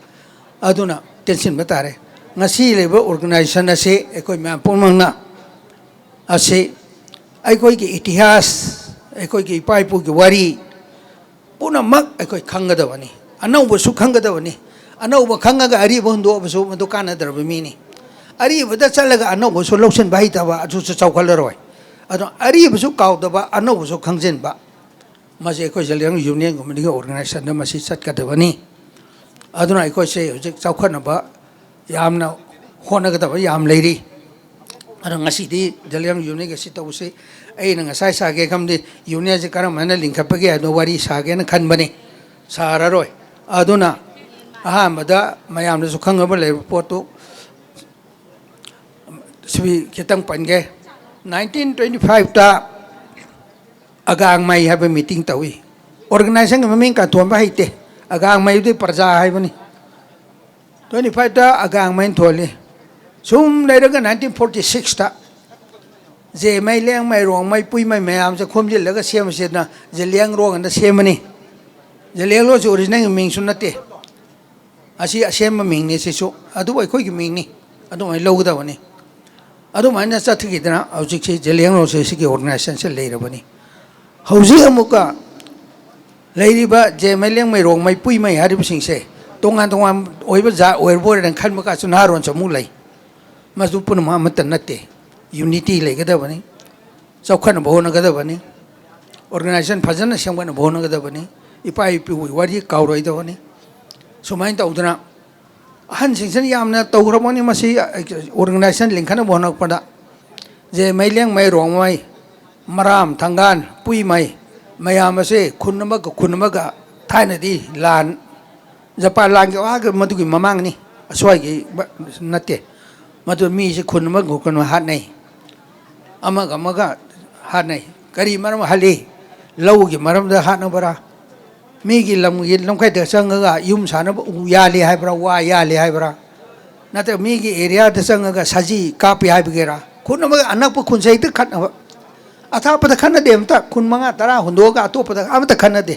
aduna tension matare ngasi lebo organization ase ekoi mam pon na ase ai koi ki itihas ai koi ki pai pu ki wari puna mak ai koi khanga da bani anau bu su khanga da bani anau bu khanga ga ari bu ndo bu su madu kana dar bu mini ari bu da chalaga anau bu su loksen bai ta ba su chawkhal roi ado ari bu su kaw da ba anau bu su khangjen ba Masih ekor jalan union kemudian organisasi nama masih sat kata bani. Aduna ekor saya cakap apa, yam na hona kata apa yam lady. Ada ngasih di jalan union kasih tahu saya, nang saya sage kami di union sekarang mana lingkap pergi ada wari sage na kan bani. Sahara roy. Aduna, mada mayam na sukang apa le foto. Sebi kita panggil 1925 ta. agang mai have meeting tawi organization maming ka thon ba haite agang mai de praja hai bani 25 ta agang mai thole sum leiraga 1946 ta je mai leng mai rong mai pui mai mayam se khom jil laga sem se na je leng rong an semani je leng lo su original ming sun nate asi sem ming ni se su adu ai khoi ki ming ni adu mai lo da bani adu mai na sa thi dana object se je leng lo se ki organization se leira bani hauji amuka leiriba je mai leng mai rong mai pui mai hari sing se tongan tongan oiba za oibo ran khan maka sun haron chamu lai masu pun ma matan nate unity le gada bani chawkhan bhona gada bani organization phajana semgana bhona gada bani ipai pi wari kauroi da bani sumain ta udana han singsan yamna tawrabani masi organization linkhana bhona pada je mai leng mai rong mai maram thangan pui mai mayam ase khunma ga thaina di lan japan lang ga madugi mamang ni aswai gi nate madu mi se khunma go kan hat nei amaga hat nei kari maram hali lau gi maram da hat na bara mi gi lam khai da sang ga yum sana u ya le hai bara wa ya le hai bara nate mi gi area da sang ga saji ka pi hai bigera khunma anak pu khun sai ta khat na atha pada khana dem ta khun manga tara hundo ga to pada amata khana de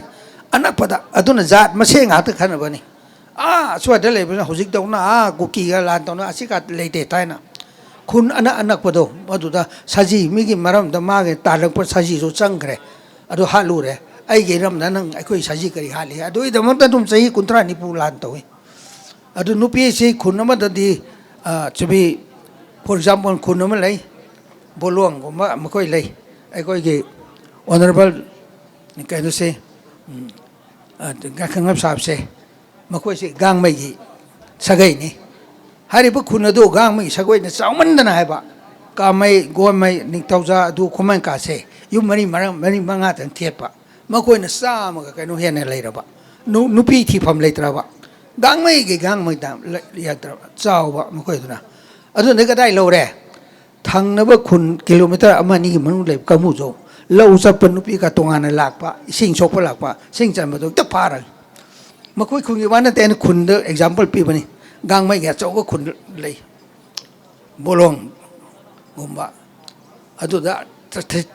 anak pada aduna zat maseng ha ta khana bani swa da le bana hojik da na ku ki ga lan ta na asika le te tai na khun anak pado adu da saji mi gi maram da ma ge ta lak pa saji so chang kre adu ha lu re ai ge ram na nang ai khoi saji kari ha le adu da mam ta tum sahi kuntra ni pu lan to adu nu pi se khun ma da di chubi for example khun ma lai bolong ko ma khoi lai ai khoi ge honorable ni kai no se ga khangap sap se ma khoi se gang mai gi sagai ni hari bu khun adu gang mai sagai na chawman da na hai ba ka mai go mai ning tauja adu khoman ka se yum mani manga tan thiet pa ma khoi na sa ma ka no hen lai ra ba nu pi thi pham lai tra ba gang mai ge gang mai da ya tra chaw ba ma khoi na adu ne ka dai lo re thang na ba khun kilometer amani gi manu le ka mu jo lo sa pan nu pi ka tongana lak pa sing sok pa lak pa sing chan ma do ta pa ra ma khoi khun gi wan te ne khun de example pi bani gang mai ga chaw ko khun lei bolong gumba adu da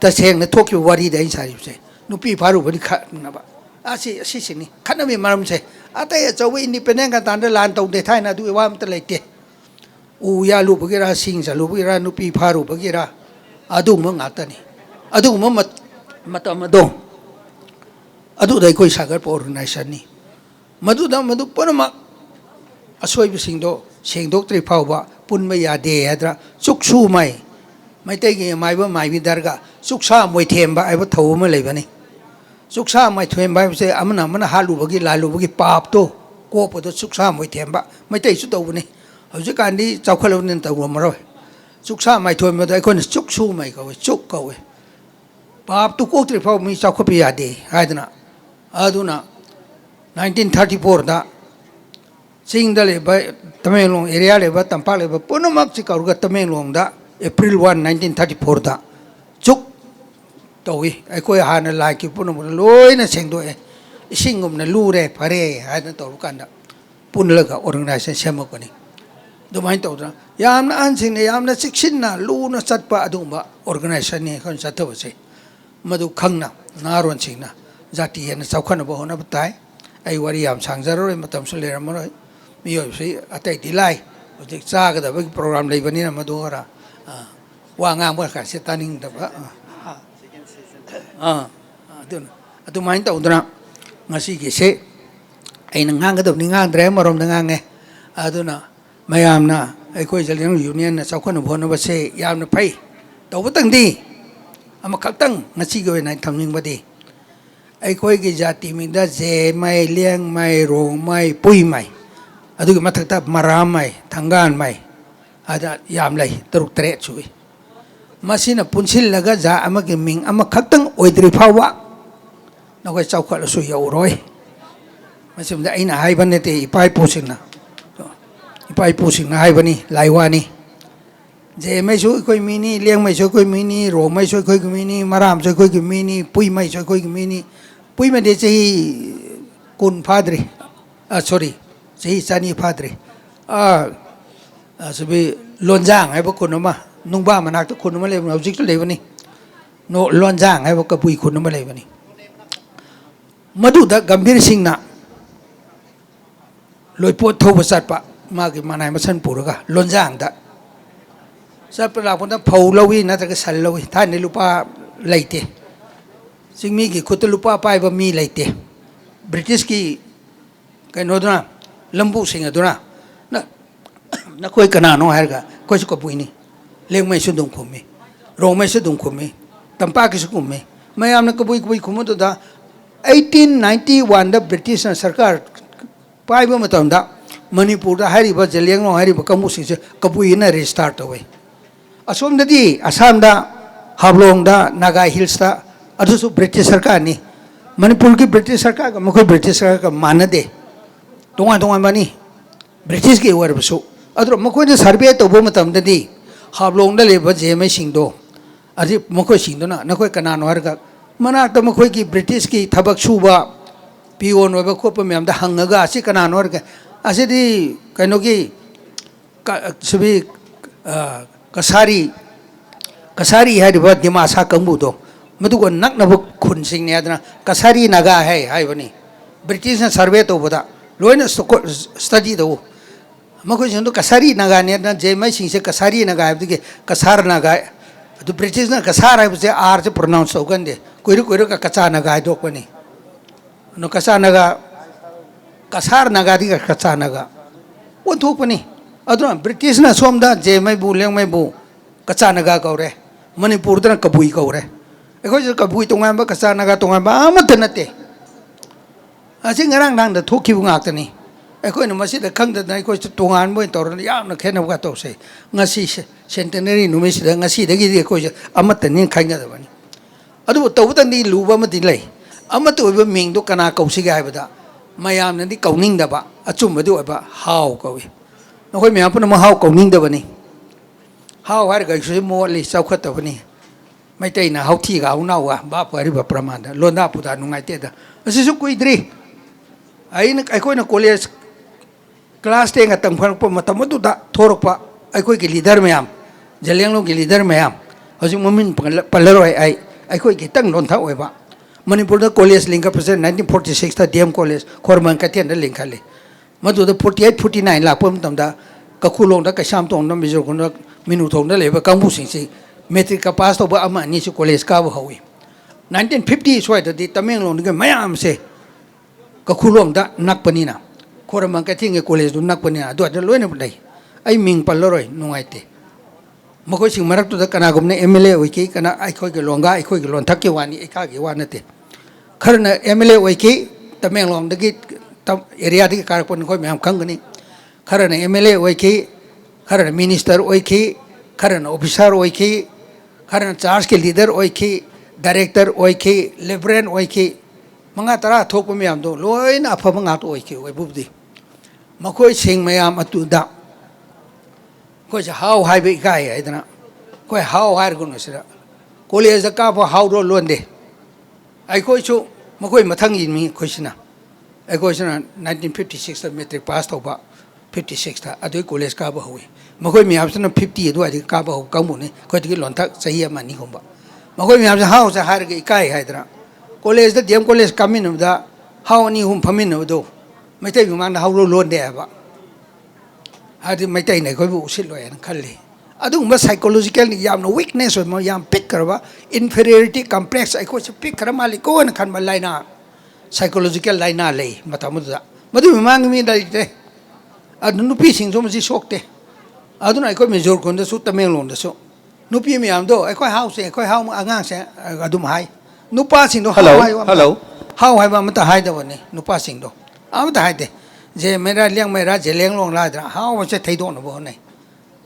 ta seng ne thok yu wari dai sa ri se nu pi pharu bani kha na ba asi ni khana mi maram se ata ya chaw independent ka tan da lan tong de thai na du wa am ta le te u ya lu bugera sing sa lu bugera nu pi pharu bugera adu mo ngata ni adu mo matam do adu dai koi sagar por organization ni madu panama asoi bi sing do sing doctor phau ba pun ma ya de hadra suk su mai tai ge mai ba mai bi darga suk sa moi them ba ai ba thau ma lei ba ni suk sa mai them ba se amana halu bagi lalu bagi pap to ko po to suk sa moi them ba mai tai su to ni hauji kan ni chawkhalo nen ta ro ma ro suk sa mai thoi ma dai kon suk su mai ka we suk ka we pap to ko tri phau mi chawkho pi ya de haidna aduna 1934 da sing da le ba Tamenglong area le ba tampa le ba punamak chi ka ru ga Tamenglong da April 1 1934 da chuk towi ai ko ha na la ki punam loi na seng do e singum na lu re phare ha na to kan da pun la ga organization sem ko ni do mai to da yam na an sing ne yam na siksin na lu na chat pa adu ba organization ni khon sa tho se madu khang na na ron sing na jati na chawkhan ba hona batai ai wari yam sangjaro matam su le ram roi mi yo sei atai dilai project cha ga da ba program lei bani na madu ra wa ngang ba ka se taning da ba adu mai ta udra ngasi ge se ai na ngang ga da ni ngang dre marom da ngang nge aduna mayam na ai koi jaliang union na chawkhan ba hona ba se yam na phai to ba tang di ama khaktang ngasi ge na thamning ba di ai khoi gi jati mi da je mai leng mai rong mai pui mai adu gi mathak ta maram mai thangan mai ada yam lai taruk tre chui masina punsil laga ja ama gi ming ama khaktang oidri phawa na ko chawkha su yau roi masim da aina hai ban ne te ipai pusing na hai bani laiwani जे मैं सो कोई mini Laing मैं सो कोई mini रो मैं सो कोई mini मराम सो कोई mini पुई मैं सो कोई mini पुई में दे चाहिए कुन फादरी सॉरी चाहिए चानी फादरी सभी लोंजांग है वो कुन मा नुंबा मनाक तो कुन मा ले हौजिक तो ले बनी नो लोंजांग है वो कपुई कुन मा ले बनी मधुदा गंभीर सिंह ना लोईपोत थोब सत्पा मागी मनाई मसन पुरगा लोंजांग दा सब लापन फौ लवी नत्रग सल लवी थाने लुपा लेते सिंमी की खुद लुपा पाइब मी लेते ब्रिटिश की कहोदना लंबू सिंह न कोई कनानो है कोई कपुईनी लेंग मैं दुम खुमी रोंग मैं दुम खुमी तंपा की खुमी मैं आमने कपुई कपुई खुमुदा 1891 ब्रिटिश सरकार पाइब मणिपुर जेलेंगलों कंबू से कपुईना रेजिस्टार तौर असोमदी असम हाबलोंग नागा हिल्स ब्रिटिश सरकार ने मणिपुर की ब्रिटिश सरकार का मखोई ब्रिटिश सरकार का मानदे तोान तोानी ब्रिटिश की मखोई सर्वे तब हाबलोंग लेब जेमे सिंदो अजी मखोई सिंदोना नखोई कनानो हरगा मनाक मखोई की ब्रिटिश की थबक सूबा पियोन होब खोप मैम हंगा असी कनानो हरगा असीदी कनो की सभी कसारी कसारी है दिमासा कंबूदो मधुको नक्नब खुनसिंगने कसारी नागा है बनी ब्रिटिश सर्वे तौबदा लोन स्टडी तौ मखोई कसारी नागाने जेमै सिंसे कसारी नागा है कसार नागा ब्रिटिश कसार है आर से प्रोनाउंस तौगंदे कोई का कचा नागा दोपनी कचा नागा कसार नागादी कचा नागा वो थोपनी ब्रिटिश सोम जेमैबू लेंगमैबू कचा नागा कौरे मणिपुर कबुई कौरे अखोई कबुई तोंगाब कचा नागा तोंगाब नते असी ngaraang थोखिबु ngakतनी अखोइन मसिद खंगदना अखोई तोंगान बोय तौरन यामना खेनबगा तौसे ngasi सेंटेनरी नुमिसिद ngasi दगी अखोई अमतनी खाइगदबनी अदु तौबदनी लुबा मति लै अमत ओइब मिंगदो कना कौसिगे हाइबदा मयामनदी कौनिंगदबा अचुमबदु ओइबा हाउ कौई नखोई मैम पुनः हाउ कौनिंगदबनी हाउ हार गैसु मोली चौखतबनी मैतैना हाउथी गाउनावा बाप हरिबा प्रमाण लोंदा पुदा नुंगाइतेदा असिसु कुइद्री अखोइन कॉलेज क्लास 10 तंफरप मतमदुदा थोरपा अखोई की लीडर मैम जेलेंगलो की लीडर मैम हजिक ममिन पल्लरोय अखोई की तंग लोंथा ओइबा मणिपुर कॉलेज लिंक प्रेसिडेंट 1946 डीएम कॉलेज खोरमन कथेन लिंखले मधुद 48 49 लाप कखुलों कैसाम तौन मिजोर मिनुथों लेब कंबू मेट्रिक का पास तब अनी कॉलेज काब हई 1950 स्वादी तमेंगलों मैम से कखुलों नक्पनीना खोरमन कैथें कॉलेज नक्पनीना लोन आई मिंग पल्लरोय नुंगाइते मखोई मरक्तुद कनागुमने एमएलए होइकी कना अखोई लोंगा अखोई लोंथक्की वानी एखागी वा नते खरना एमएलए होइकी तमेंगलोंदगी एरिया कारपन कोई मैम खंगनी खरना एमएलए होइकी खरना मिनिस्टर होइकी खरना ऑफिसर होइकी खरना चार्ज के लीडर होइकी डायरेक्टर होइकी लेफ्टिनेंट होइकी मंगा तरा थोप मैम दो लोइन अफब ngato होइकी ओइबुबदी मखोई सिंग मैम अतुदा कोई हाउ हाई भी इकाई है इतना कोई हाउ हायर गुण से कॉलेज का हाउ रो लोन दे आई कोई चो मकोई मथंग इनमी कोई आई कोई 1956 मैट्रिक पास तौबा 56 था अदुई कॉलेज का हुई मकोई मियाम से 50 अदुई का बहु कंबुने कोई लोन तक सही मनी होंबा मकोई मियाम से हाउ से हार के इकाई है इतना कॉलेज डीएम कॉलेज कमिन हाउ नी हम फमिन दो मैते विमान हाउ रो लोन दे बा हर मैतई ने कोई उसिलोन खली अदुगुम साइकोलॉजिकल याम वीकनेस याम पिक करवा इन्फीरियरिटी कम्प्लेक्स अखोई पिक कर मालिको न खन लाइना साइकोलॉजिकल लाइना ले मतमुदा मदु मांग मी लाइते अदु नुपी सिंग जो मजी सोकते अदुन अखोई मिजोर कोन दसु तमेंगलों दसु नुपी मियाम दो अखोई हाउ से अखोई हाउ आंगांग से अदुम हाई नुपा सिंग दो हेलो हाउ हाई बा मत हाई दबने नुपा सिंग दो आमत हाई दे जे मेरा लियांग मेरा जेलेंग लोंग लाद्रा हाउ से थैदोन बोने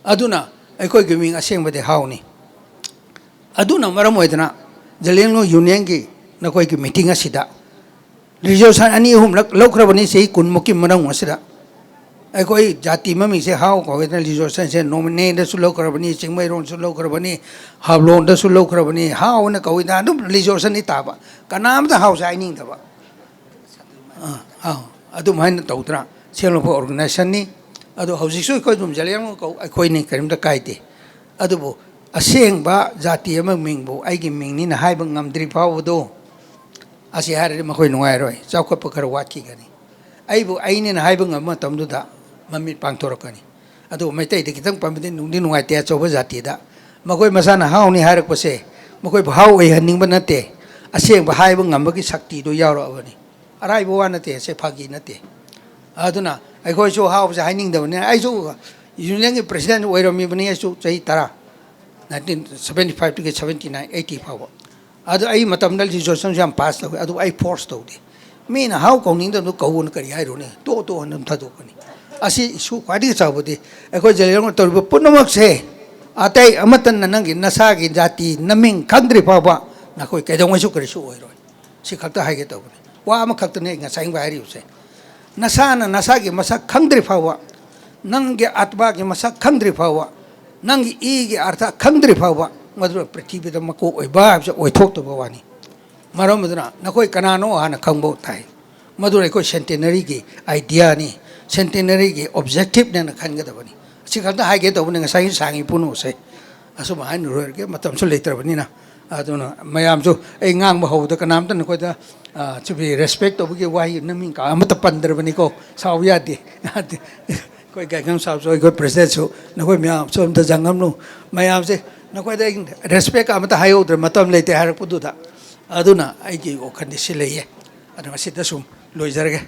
अदुना अखोई गिमिंग असेंबदे हाउनी अदुना मरम ओइदना जेलेंग लो यूनियन की नकोई की मीटिंग असिदा रिजोल्यूशन अनी अहुम लौख्रबनी से कुनमुकी मनंग असिदा ꯑꯩꯈꯣꯏ ꯖꯥꯇꯤ ꯃꯃꯤꯡꯁꯦ ꯍꯥꯎ ꯀꯧꯋꯦꯗꯅ ꯔꯤꯖꯣꯔꯁꯟꯁꯦ ꯅꯣꯃꯤꯅꯦꯗꯁꯨ ꯂꯧꯈ꯭ꯔꯕꯅꯤ ꯆꯤꯡꯃꯩꯔꯣꯡꯁꯨ ꯂꯧꯈ꯭ꯔꯕꯅꯤ ꯍꯥꯎꯂꯣꯡꯗꯁꯨ ꯂꯧꯈ꯭ꯔꯕꯅꯤ ꯍꯥꯎꯅ ꯀꯧꯋꯤꯗ ꯑꯗꯨꯝ ꯔꯤꯖꯣꯔꯁꯟꯗꯤ ꯇꯥꯕ ꯀꯅꯥꯝꯇ ꯍꯥꯎꯁꯦ ꯍꯥꯏꯅꯤꯡꯗꯕ ꯑꯗꯨꯃꯥꯏꯅ ꯇꯧꯗ꯭ꯔꯥ ꯁꯦꯜꯐ ꯍꯦꯜꯞ ꯑꯣꯔꯒꯅꯥꯏꯖꯦꯁꯟꯅꯤ ꯑꯗꯣ ꯍꯧꯖꯤꯛꯁꯨ ꯑꯩꯈꯣꯏ ꯑꯗꯨꯝ ꯖꯂꯤꯌꯥꯡ ꯀꯧ ꯑꯩꯈꯣꯏꯅꯤ ꯀꯔꯤꯝꯇ ꯀꯥꯏꯗꯦ ꯑꯗꯨꯕꯨ ꯑꯁꯦꯡꯕ ꯖꯥꯇꯤ ꯑꯃ ꯃꯤꯡꯕꯨ ꯑꯩꯒꯤ ꯃꯤꯡꯅꯤꯅ ꯍꯥꯏꯕ ꯉꯝꯗ꯭ꯔꯤ ꯐꯥꯎꯕꯗꯣ ꯑꯁꯤ ꯍꯥꯏꯔꯗꯤ ꯃꯈꯣꯏ ꯅꯨꯡꯉꯥꯏꯔꯣꯏ ꯆꯥꯎꯈꯠꯄ ꯈꯔ ꯋꯥꯠꯈꯤꯒꯅꯤ ꯑꯩꯕꯨ ꯑꯩꯅꯦꯅ ꯍꯥꯏꯕ ꯉꯝꯕ ꯃꯇꯝꯗꯨꯗ ꯃꯃꯤꯠ ꯄꯥꯡꯊꯣꯔꯛꯀꯅꯤ ꯑꯗꯨꯕꯨ ꯃꯩꯇꯩꯗ ꯈꯤꯇꯪ ꯄꯟꯕꯗꯤ ꯅꯨꯡꯗꯤ ꯅꯨꯡꯉꯥꯏꯇꯦ ꯑꯆꯧꯕ ꯖꯥꯇꯤꯗ ꯃꯈꯣꯏ ꯃꯁꯥꯅ ꯍꯥꯎꯅꯤ ꯍꯥꯏꯔꯛꯄꯁꯦ ꯃꯈꯣꯏꯕꯨ ꯍꯥꯎ ꯑꯣꯏꯍꯟꯅꯤꯡꯕ ꯅꯠꯇꯦ ꯑꯁꯦꯡꯕ ꯍꯥꯏꯕ ꯉꯝꯕꯒꯤ ꯁꯛꯇꯤꯗꯨ ꯌꯥꯎꯔꯛꯑꯕꯅꯤ ꯑꯔꯥꯏꯕ ꯋꯥ ꯅꯠꯇꯦ ꯁꯦ ꯐꯥꯒꯤ ꯅꯠꯇꯦ ꯑꯗꯨꯅ ꯑꯩꯈꯣꯏꯁꯨ ꯍꯥꯎꯕꯁꯦ ꯍꯥꯏꯅꯤꯡꯗꯕꯅꯤ ꯑꯩꯁꯨ ꯌꯨꯅꯤꯌꯟꯒꯤ ꯄ꯭ꯔꯁꯤꯗꯦꯟ ꯑꯣꯏꯔꯝꯃꯤꯕꯅꯤ ꯑꯩꯁꯨ ꯆꯍꯤ 10 1975 79 80 ꯐꯥꯎꯕ ꯑꯗꯨ ꯑꯩ ꯃꯇꯝꯗ ꯔꯤꯖꯣꯂꯨꯁꯟꯁꯨ ꯌꯥꯝ ꯄꯥꯁ ꯇꯧꯋꯤ ꯑꯗꯨ ꯑꯩ ꯐꯣꯔꯁ ꯇꯧꯗꯦ ꯃꯤꯅ ꯍꯥꯎ ꯀꯧꯅꯤꯡꯗꯕꯗꯨ ꯀꯧꯅ ꯀꯔꯤ ꯍꯥꯏꯔꯨꯅꯤ ꯇꯣꯛꯑꯣꯅ ꯑꯗꯨꯝ ꯊꯥꯗꯣꯛꯀꯅꯤ ꯑꯁꯤ ꯏꯁꯨ ꯈ꯭ꯋꯥꯏꯗꯒꯤ ꯆꯥꯎꯕꯗꯤ ꯑꯩꯈꯣꯏ ꯖꯂꯤꯌꯥꯡꯔꯣꯡꯗ ꯇꯧꯔꯤꯕ ꯄꯨꯝꯅꯃꯛꯁꯦ ꯑꯇꯩ ꯑꯃꯠꯇꯅ ꯅꯪꯒꯤ ꯅꯁꯥꯒꯤ ꯖꯥꯇꯤ ꯅꯃꯤꯡ ꯈꯪꯗ꯭ꯔꯤ ꯐꯥꯎꯕ ꯅꯈꯣꯏ ꯀꯩꯗꯧꯉꯩꯁꯨ ꯀꯔꯤꯁꯨ ꯑꯣꯏꯔꯣꯏ ꯁꯤ ꯈꯛꯇ ꯍꯥꯏꯒꯦ ꯇꯧꯕꯅꯤ ꯋꯥ ꯑꯃꯈꯛꯇꯅꯦ ꯑꯩ ꯉꯁꯥꯏ ꯍꯥꯏꯔꯤꯕꯁꯦ ꯅꯁꯥꯅ ꯅꯁꯥꯒꯤ ꯃꯁꯛ ꯈꯪꯗ꯭ꯔꯤ ꯐꯥꯎꯕ ꯅꯪꯒꯤ ꯑꯠꯃꯥꯒꯤ ꯃꯁꯛ ꯈꯪꯗ꯭ꯔꯤ ꯐꯥꯎꯕ ꯅꯪꯒꯤ ꯏꯒꯤ ꯑꯔꯊ ꯈꯪꯗ꯭ꯔꯤ ꯐꯥꯎꯕ ꯃꯗꯨꯅ ꯄ꯭ꯔꯤꯊꯤꯕꯤꯗ ꯃꯀꯣꯛ ꯑꯣꯏꯕ ꯍꯥꯏꯕꯁꯦ ꯑꯣꯏꯊꯣꯛꯇꯕ ꯋꯥꯅꯤ ꯃꯔꯝ ꯑꯗꯨꯅ ꯅꯈꯣꯏ ꯀꯅꯥꯅꯣ ꯍꯥꯟꯅ ꯈꯪꯕ ꯇꯥꯏ ꯃꯗꯨꯅ ꯑꯩꯈꯣꯏ ꯁꯦꯟꯇꯦꯅꯔꯤꯒꯤ ꯑꯥꯏꯗꯤꯌꯥꯅꯤ ꯁꯦꯟꯇꯦꯅꯔꯤꯒꯤ ꯑꯣꯕꯖꯦꯛꯇꯤꯞꯅꯦꯅ ꯈꯟꯒꯗꯕꯅꯤ ꯑꯁꯤ ꯈꯛꯇ ꯍꯥꯏꯒꯦ ꯇꯧꯕꯅꯤ ꯉꯁꯥꯏꯒꯤ ꯁꯥꯡꯉꯤ ꯄꯨꯝꯅꯃꯛꯁꯦ ꯑꯁꯨꯝ ꯍꯥꯏꯅꯔꯣꯏꯔꯒꯦ ꯃꯇꯝꯁꯨ ꯂꯩꯇ꯭ꯔꯕꯅꯤꯅ ꯑꯗꯨꯅ ꯃꯌꯥꯝꯁꯨ ꯑꯩ ꯉꯥꯡꯕ ꯍꯧꯕꯗ ꯀꯅꯥꯝꯇ ꯅꯈꯣꯏꯗ ꯆꯨꯝꯃꯤ ꯔꯦꯁꯄꯦꯛ ꯇꯧꯕꯒꯤ ꯋꯥꯍꯩ ꯅꯃꯤꯡ ꯑꯃꯠꯇ ꯄꯟꯗ꯭ꯔꯕꯅꯤꯀꯣ ꯁꯥꯎꯕ ꯌꯥꯗꯦ ꯑꯩꯈꯣꯏ ꯒꯥꯏꯒꯝ ꯁꯥꯕꯁꯨ ꯑꯩꯈꯣꯏ ꯄ꯭ꯔꯁꯤꯗꯦꯟꯁꯨ ꯅꯈꯣꯏ ꯃꯌꯥꯝꯁꯨ ꯑꯝꯇ ꯖꯪꯉꯝꯅꯨ ꯃꯌꯥꯝꯁꯦ ꯅꯈꯣꯏꯗ ꯑꯩ ꯔꯦꯁꯄꯦꯛ ꯑꯃꯠꯇ ꯍꯥꯏꯍꯧꯗ꯭ꯔꯦ ꯃꯇꯝ ꯂꯩꯇꯦ ꯍꯥꯏꯔꯛꯄꯗꯨꯗ ꯑꯗꯨꯅ ꯑꯩꯒꯤ ꯋꯥꯈꯜꯗꯤ ꯁꯤ ꯂꯩꯌꯦ ꯑꯗꯨꯅ ꯃꯁꯤꯗ ꯁꯨꯝ ꯂꯣꯏꯖꯔꯒꯦ